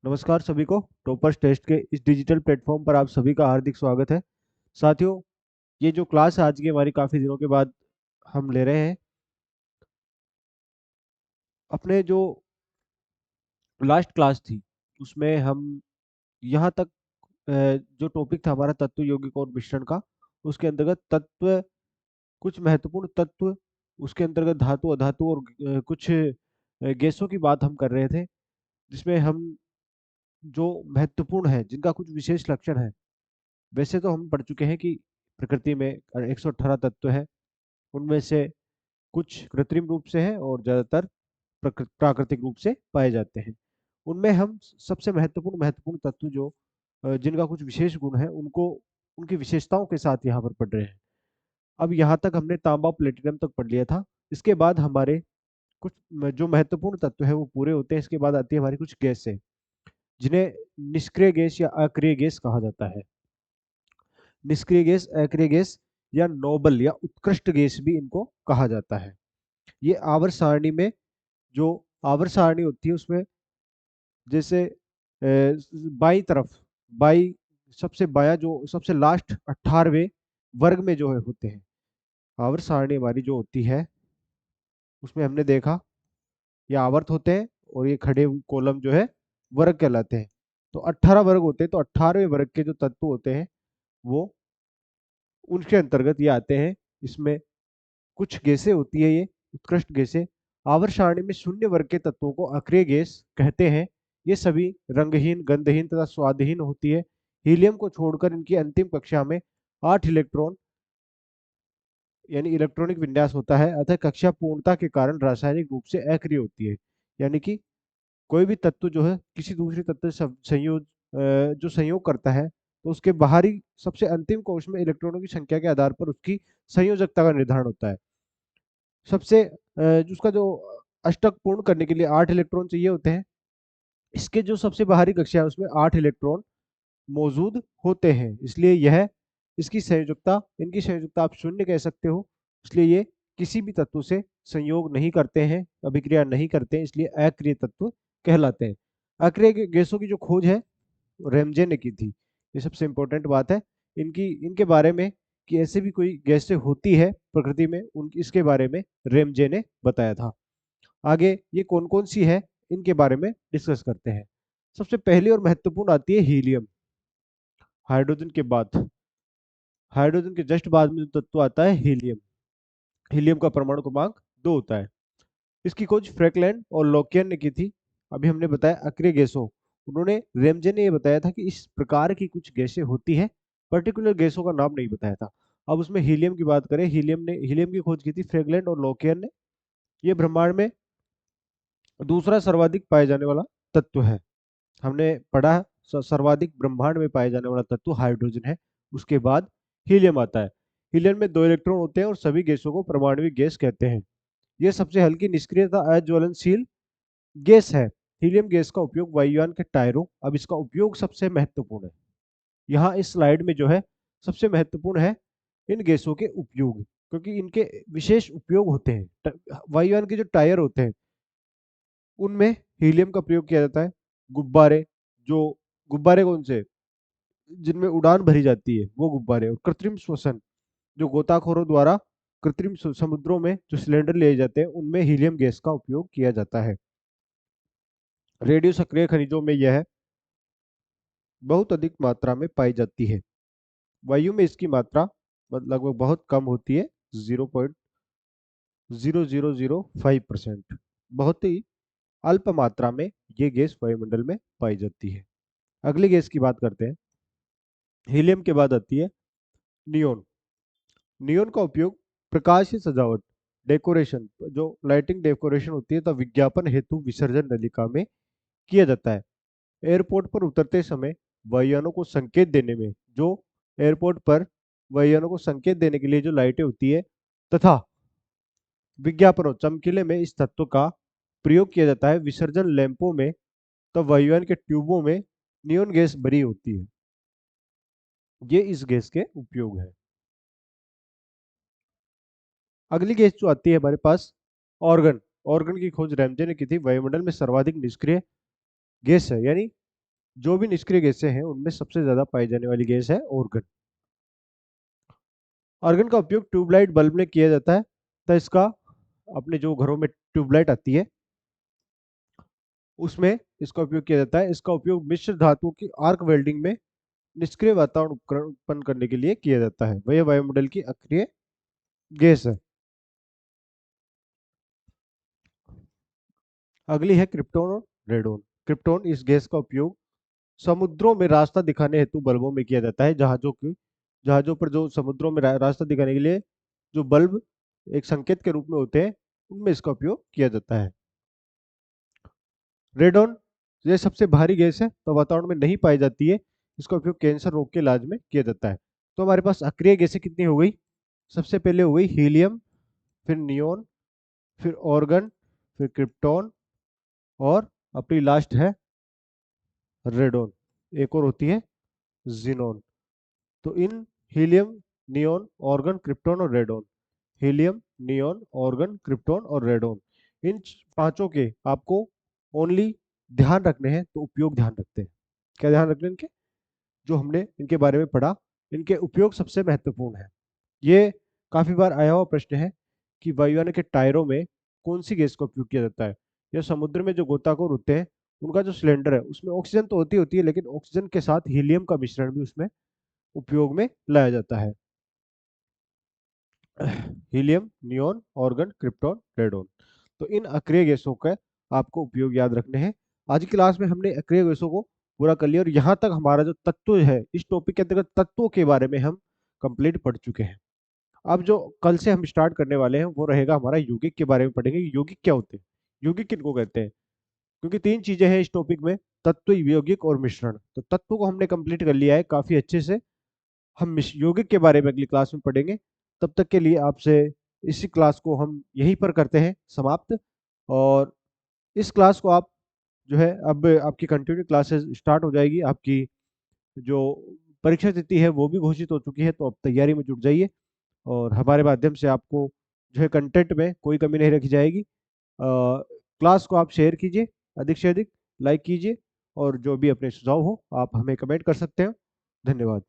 नमस्कार सभी को। टॉपर्स टेस्ट के इस डिजिटल प्लेटफॉर्म पर आप सभी का हार्दिक स्वागत है। साथियों, ये जो क्लास आज की हमारी काफ़ी दिनों के बाद हम ले रहे हैं, अपने जो लास्ट क्लास थी उसमें हम यहाँ तक जो टॉपिक था हमारा तत्व यौगिक और मिश्रण का, उसके अंतर्गत तत्व, कुछ महत्वपूर्ण तत्व, उसके अंतर्गत धातु अधातु और कुछ गैसों की बात हम कर रहे थे, जिसमें हम जो महत्वपूर्ण है, जिनका कुछ विशेष लक्षण है। वैसे तो हम पढ़ चुके हैं कि प्रकृति में 118 तत्व है, उनमें से कुछ कृत्रिम रूप से है और ज़्यादातर प्राकृतिक रूप से पाए जाते हैं। उनमें हम सबसे महत्वपूर्ण महत्वपूर्ण तत्व जो जिनका कुछ विशेष गुण है, उनको उनकी विशेषताओं के साथ यहाँ पर पढ़ रहे हैं। अब यहाँ तक हमने तांबा प्लेटिनम तक पढ़ लिया था। इसके बाद हमारे कुछ जो महत्वपूर्ण तत्व है वो पूरे होते हैं। इसके बाद आती है हमारी कुछ गैसें, जिन्हें निष्क्रिय गैस या अक्रिय गैस कहा जाता है। निष्क्रिय गैस, अक्रिय गैस या नोबल या उत्कृष्ट गैस भी इनको कहा जाता है। ये आवर्त सारणी में जो आवर्त सारणी होती है उसमें जैसे बाई तरफ, बाई सबसे बाया जो सबसे लास्ट 18वें वर्ग में जो है होते हैं। आवर्त सारणी हमारी जो होती है उसमें हमने देखा ये आवर्त होते हैं और ये खड़े हुए कॉलम जो है वर्ग कहलाते हैं। तो 18 वर्ग होते हैं, तो 18वें वर्ग के जो तत्व होते हैं वो उनके अंतर्गत ये आते हैं। इसमें कुछ गैसें होती है, ये उत्कृष्ट गैसें। आवर्त सारणी में शून्य वर्ग के तत्वों को अक्रिय गैस कहते हैं। ये सभी रंगहीन, गंधहीन तथा स्वादहीन होती है। हीलियम को छोड़कर इनकी अंतिम कक्षा में 8 इलेक्ट्रॉन यानी इलेक्ट्रॉनिक विन्यास होता है, अतः कक्षा पूर्णता के कारण रासायनिक रूप से अक्रिय होती है। यानी कि कोई भी तत्व जो है किसी दूसरे तत्व से जो संयोग करता है, तो उसके बाहरी सबसे अंतिम कोश में इलेक्ट्रॉनों की संख्या के आधार पर उसकी संयोजकता का निर्धारण होता है। सबसे उसका जो अष्टक पूर्ण करने के लिए 8 इलेक्ट्रॉन चाहिए होते हैं। इसके जो सबसे बाहरी कक्षा है उसमें 8 इलेक्ट्रॉन मौजूद होते हैं, इसलिए यह इसकी संयोजकता इनकी संयोजकता आप शून्य कह सकते हो। इसलिए ये किसी भी तत्व से संयोग नहीं करते हैं, अभिक्रिया नहीं करते हैं, इसलिए अक्रिय तत्व कहलाते हैं। अक्रिय गैसों की जो खोज है रेमजे ने की थी। ये सबसे इंपॉर्टेंट बात है इनकी, इनके बारे में कि ऐसे भी कोई गैसें होती है प्रकृति में, उन इसके बारे में रेमजे ने बताया था। आगे ये कौन कौन सी है इनके बारे में डिस्कस करते हैं। सबसे पहली और महत्वपूर्ण आती है हीलियम। हाइड्रोजन के बाद, हाइड्रोजन के जस्ट बाद में जो तत्व आता है हीलियम। हीलियम का परमाणु क्रमांक 2 होता है। इसकी खोज फ्रैंकलैंड और लोकियन ने की थी। अभी हमने बताया अक्रिय गैसों, उन्होंने रेमजे ने यह बताया था कि इस प्रकार की कुछ गैसें होती है, पर्टिकुलर गैसों का नाम नहीं बताया था। अब उसमें हीलियम की बात करें, हीलियम की खोज की थी फ्रैंकलैंड और लोकियन ने। ये ब्रह्मांड में दूसरा सर्वाधिक पाए जाने वाला तत्व है। हमने पढ़ा सर्वाधिक ब्रह्मांड में पाए जाने वाला तत्व हाइड्रोजन है, उसके बाद हीलियम आता है। हीलियम में 2 इलेक्ट्रॉन होते हैं और सभी गैसों को परमाणविक गैस कहते हैं। यह सबसे हल्की, निष्क्रिय तथा अज्वलनशील गैस है। हीलियम गैस का उपयोग वायुयान के टायरों, अब इसका उपयोग सबसे महत्वपूर्ण है। यहाँ इस स्लाइड में जो है सबसे महत्वपूर्ण है इन गैसों के उपयोग, क्योंकि इनके विशेष उपयोग होते हैं। वायुयान के जो टायर होते हैं उनमें हीलियम का प्रयोग किया जाता है। गुब्बारे, जो गुब्बारे कौन से, जिनमें उड़ान भरी जाती है वो गुब्बारे, और कृत्रिम श्वसन, जो गोताखोरों द्वारा कृत्रिम समुद्रों में जो सिलेंडर लिए जाते हैं उनमें हीलियम गैस का उपयोग किया जाता है। रेडियो सक्रिय खनिजों में यह बहुत अधिक मात्रा में पाई जाती है। वायु में इसकी मात्रा लगभग बहुत कम होती है, 0.0005%। बहुत ही अल्प मात्रा में ये गैस वायुमंडल में पाई जाती है। अगली गैस की बात करते हैं। हीलियम के बाद आती है नियोन। नियोन का उपयोग प्रकाश सजावट, डेकोरेशन, जो लाइटिंग डेकोरेशन होती है, तो विज्ञापन हेतु विसर्जन नलिका में किया जाता है। एयरपोर्ट पर उतरते समय वायुयानों को संकेत देने में, जो एयरपोर्ट पर वायुयानों को संकेत देने के लिए जो लाइटें होती है तथा विज्ञापनों चमकीले में इस तत्व का प्रयोग किया जाता है। विसर्जन लैंपों में तो वायुयान के ट्यूबों में नियोन गैस भरी होती है। ये इस गैस के उपयोग है। अगली गैस जो आती है हमारे पास ऑर्गन। ऑर्गन की खोज रैमजे ने की थी। वायुमंडल में सर्वाधिक निष्क्रिय गैस है, यानी जो भी निष्क्रिय गैसें हैं उनमें सबसे ज्यादा पाई जाने वाली गैस है ऑर्गन। आर्गन का उपयोग ट्यूबलाइट बल्ब में किया जाता है। तो इसका अपने जो घरों में ट्यूबलाइट आती है उसमें इसका उपयोग किया जाता है। इसका उपयोग मिश्र धातुओं की आर्क वेल्डिंग में निष्क्रिय वातावरण उपकरण उत्पन्न करने के लिए किया जाता है। वह वायुमंडल की अक्रिय गैस है। अगली है क्रिप्टॉन और रेडॉन। क्रिप्टॉन इस गैस का उपयोग समुद्रों में रास्ता दिखाने हेतु बल्बों में किया जाता है। जहाजों पर जो समुद्रों में रास्ता दिखाने के लिए जो बल्ब एक संकेत के रूप में होते हैं उनमें इसका उपयोग किया जाता है। रेडॉन ये सबसे भारी गैस है तो वातावरण में नहीं पाई जाती है। इसका उपयोग कैंसर रोग के इलाज में किया जाता है। तो हमारे पास अक्रिय गैसें कितनी हो गई? सबसे पहले हो गई हीलियम, फिर नियोन, फिर ऑर्गन, फिर क्रिप्टॉन और अपनी लास्ट है रेडॉन। एक और होती है जीनोन। तो इन हीलियम, नियोन, ऑर्गन, क्रिप्टॉन और radon, helium, neon, organ, krypton और रेडॉन, इन पांचों के आपको ओनली ध्यान रखने हैं तो उपयोग ध्यान रखते हैं। क्या ध्यान रखने हैं इनके? जो हमने इनके बारे में पढ़ा, इनके उपयोग सबसे महत्वपूर्ण है। ये काफी बार आया हुआ प्रश्न है कि वायुयान के टायरों में कौन सी गैस का उपयोग किया जाता है। या समुद्र में जो गोताखोर होते हैं उनका जो सिलेंडर है उसमें ऑक्सीजन तो होती है लेकिन ऑक्सीजन के साथ हीलियम का मिश्रण भी उसमें उपयोग में लाया जाता है। Helium, neon, organ, krypton, radon. तो इन अक्रिय गैसों का आपको उपयोग याद रखने हैं। आज की क्लास में हमने अक्रिय गैसों को पूरा कर लिया और यहाँ तक हमारा जो तत्व है इस टॉपिक के अंतर्गत तत्वों के बारे में हम कंप्लीट पढ़ चुके हैं। अब जो कल से हम स्टार्ट करने वाले हैं वो रहेगा हमारा यौगिक के बारे में पढ़ेंगे। यौगिक क्या होते हैं, यौगिक किनको कहते हैं, क्योंकि तीन चीजें हैं इस टॉपिक में, तत्व, यौगिक और मिश्रण। तो तत्व को हमने कंप्लीट कर लिया है काफी अच्छे से। हम यौगिक के बारे में अगली क्लास में पढ़ेंगे। तब तक के लिए आपसे इसी क्लास को हम यहीं पर करते हैं समाप्त। और इस क्लास को आप जो है अब आपकी कंटिन्यू क्लासेस स्टार्ट हो जाएगी। आपकी जो परीक्षा तिथि है वो भी घोषित हो चुकी है तो अब तैयारी में जुट जाइए और हमारे माध्यम से आपको जो है कंटेंट में कोई कमी नहीं रखी जाएगी। क्लास को आप शेयर कीजिए, अधिक से अधिक लाइक कीजिए और जो भी अपने सुझाव हो आप हमें कमेंट कर सकते हैं। धन्यवाद।